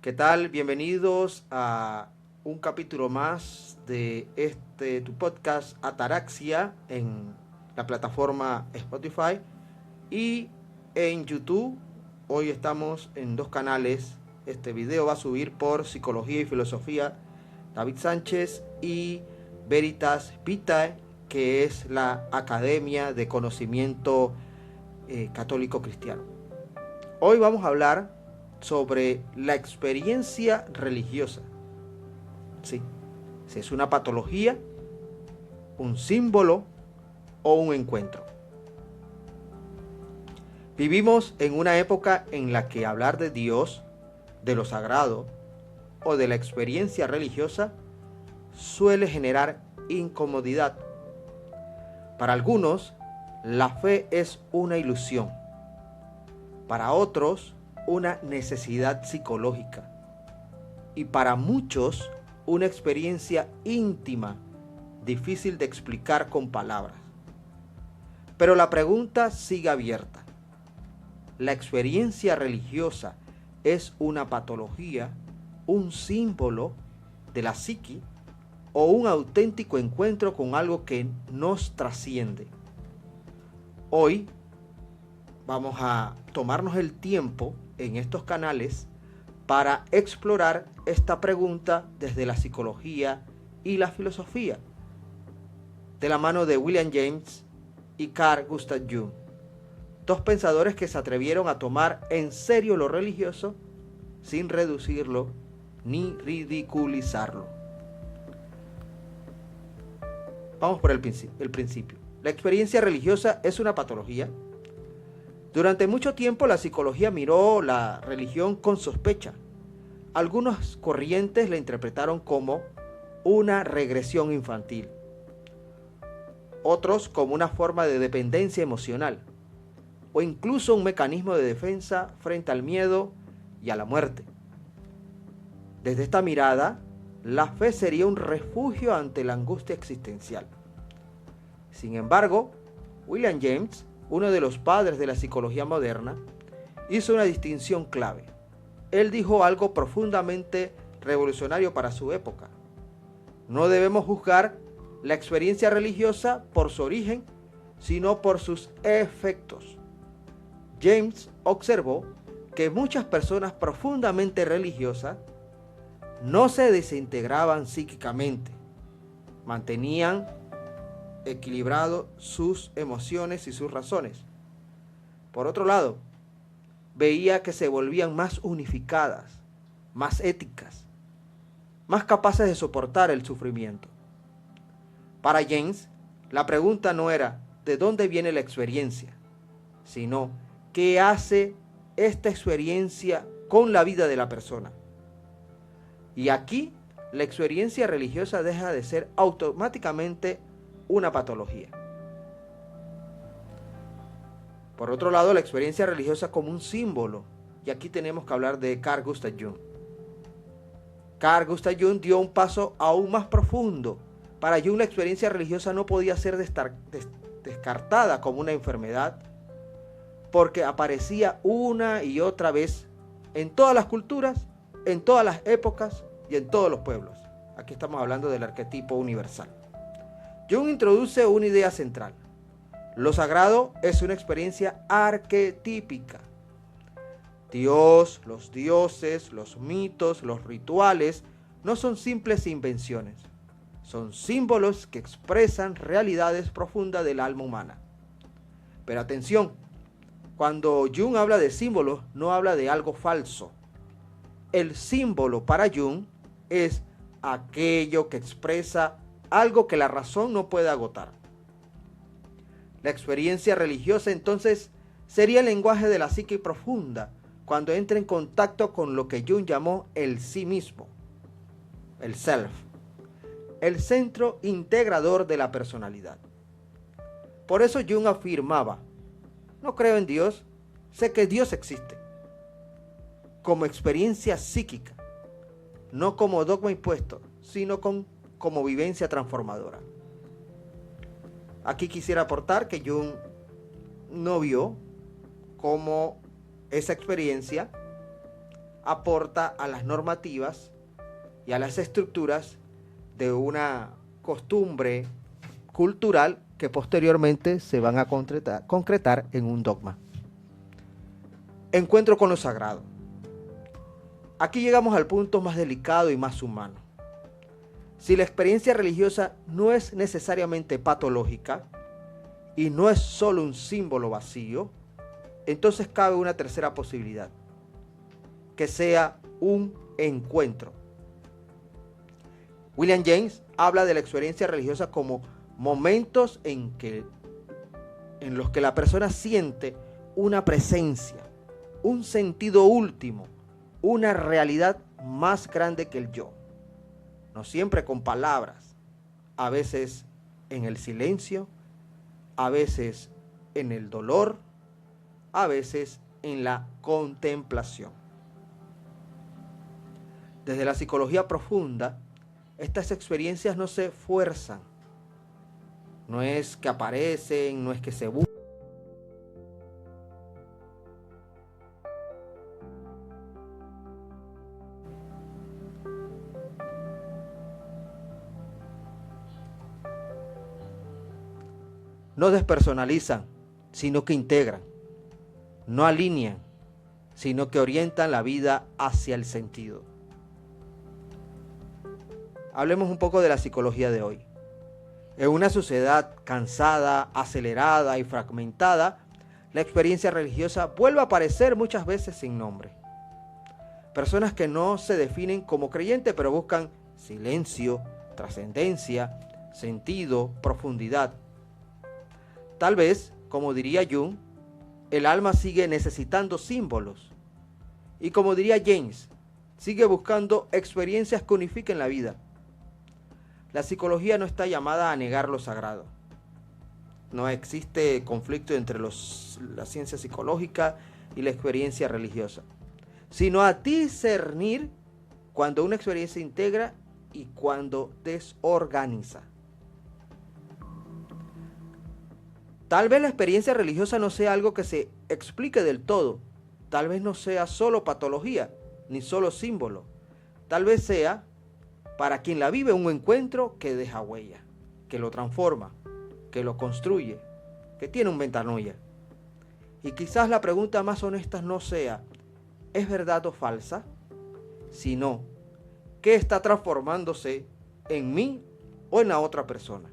¿Qué tal? Bienvenidos a un capítulo más de tu podcast Ataraxia en la plataforma Spotify y en YouTube. Hoy estamos en dos canales. Este video va a subir por Psicología y Filosofía David Sánchez y Veritas Vitae, que es la Academia de Conocimiento Católico Cristiano. Hoy vamos a hablar sobre la experiencia religiosa. Sí, si es una patología, un símbolo o un encuentro. Vivimos en una época en la que hablar de Dios, de lo sagrado o de la experiencia religiosa suele generar incomodidad. Para algunos, la fe es una ilusión. Para otros, una necesidad psicológica. Y para muchos, una experiencia íntima, difícil de explicar con palabras. Pero la pregunta sigue abierta. ¿La experiencia religiosa es una patología, un símbolo de la psique o un auténtico encuentro con algo que nos trasciende? Hoy vamos a tomarnos el tiempo en estos canales para explorar esta pregunta desde la psicología y la filosofía, de la mano de William James y Carl Gustav Jung, dos pensadores que se atrevieron a tomar en serio lo religioso sin reducirlo ni ridiculizarlo. Vamos por el principio. ¿La experiencia religiosa es una patología? Durante mucho tiempo la psicología miró la religión con sospecha. Algunas corrientes la interpretaron como una regresión infantil, otros como una forma de dependencia emocional, o incluso un mecanismo de defensa frente al miedo y a la muerte. Desde esta mirada, la fe sería un refugio ante la angustia existencial. Sin embargo, William James, uno de los padres de la psicología moderna, hizo una distinción clave. Él dijo algo profundamente revolucionario para su época. No debemos juzgar la experiencia religiosa por su origen, sino por sus efectos. James observó que muchas personas profundamente religiosas no se desintegraban psíquicamente, mantenían equilibrado sus emociones y sus razones. Por otro lado, veía que se volvían más unificadas, más éticas, más capaces de soportar el sufrimiento. Para James, la pregunta no era ¿de dónde viene la experiencia?, sino ¿qué hace esta experiencia con la vida de la persona? Y aquí la experiencia religiosa deja de ser automáticamente una patología. Por otro lado, la experiencia religiosa como un símbolo. Y aquí tenemos que hablar de Carl Gustav Jung. Carl Gustav Jung dio un paso aún más profundo. Para Jung la experiencia religiosa no podía ser descartada como una enfermedad, porque aparecía una y otra vez en todas las culturas, en todas las épocas y en todos los pueblos. Aquí estamos hablando del arquetipo universal. Jung introduce una idea central. Lo sagrado es una experiencia arquetípica. Dios, los dioses, los mitos, los rituales no son simples invenciones. Son símbolos que expresan realidades profundas del alma humana. Pero atención, cuando Jung habla de símbolos, no habla de algo falso. El símbolo para Jung es aquello que expresa algo que la razón no puede agotar. La experiencia religiosa entonces sería el lenguaje de la psique profunda cuando entra en contacto con lo que Jung llamó el sí mismo, el self, el centro integrador de la personalidad. Por eso Jung afirmaba: no creo en Dios, sé que Dios existe, como experiencia psíquica, no como dogma impuesto, sino como vivencia transformadora. Aquí quisiera aportar que Jung no vio cómo esa experiencia aporta a las normativas y a las estructuras de una costumbre cultural que posteriormente se van a concretar en un dogma. Encuentro con lo sagrado. Aquí llegamos al punto más delicado y más humano. Si la experiencia religiosa no es necesariamente patológica y no es solo un símbolo vacío, entonces cabe una tercera posibilidad, que sea un encuentro. William James habla de la experiencia religiosa como momentos en los que la persona siente una presencia, un sentido último, una realidad más grande que el yo. No siempre con palabras, a veces en el silencio, a veces en el dolor, a veces en la contemplación. Desde la psicología profunda, estas experiencias no se fuerzan, no es que aparecen, no es que se buscan. No despersonalizan, sino que integran. No alinean, sino que orientan la vida hacia el sentido. Hablemos un poco de la psicología de hoy. En una sociedad cansada, acelerada y fragmentada, la experiencia religiosa vuelve a aparecer muchas veces sin nombre. Personas que no se definen como creyentes, pero buscan silencio, trascendencia, sentido, profundidad. Tal vez, como diría Jung, el alma sigue necesitando símbolos. Y como diría James, sigue buscando experiencias que unifiquen la vida. La psicología no está llamada a negar lo sagrado. No existe conflicto entre la ciencia psicológica y la experiencia religiosa, sino a discernir cuando una experiencia integra y cuando desorganiza. Tal vez la experiencia religiosa no sea algo que se explique del todo. Tal vez no sea solo patología, ni solo símbolo. Tal vez sea, para quien la vive, un encuentro que deja huella, que lo transforma, que lo construye, que tiene un metanoia. Y quizás la pregunta más honesta no sea, ¿es verdad o falsa? Sino, ¿qué está transformándose en mí o en la otra persona?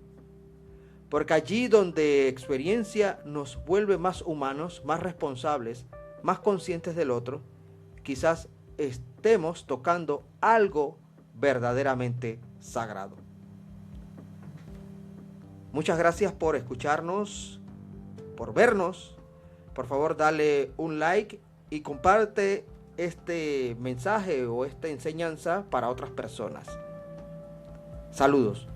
Porque allí donde experiencia nos vuelve más humanos, más responsables, más conscientes del otro, quizás estemos tocando algo verdaderamente sagrado. Muchas gracias por escucharnos, por vernos. Por favor, dale un like y comparte este mensaje o esta enseñanza para otras personas. Saludos.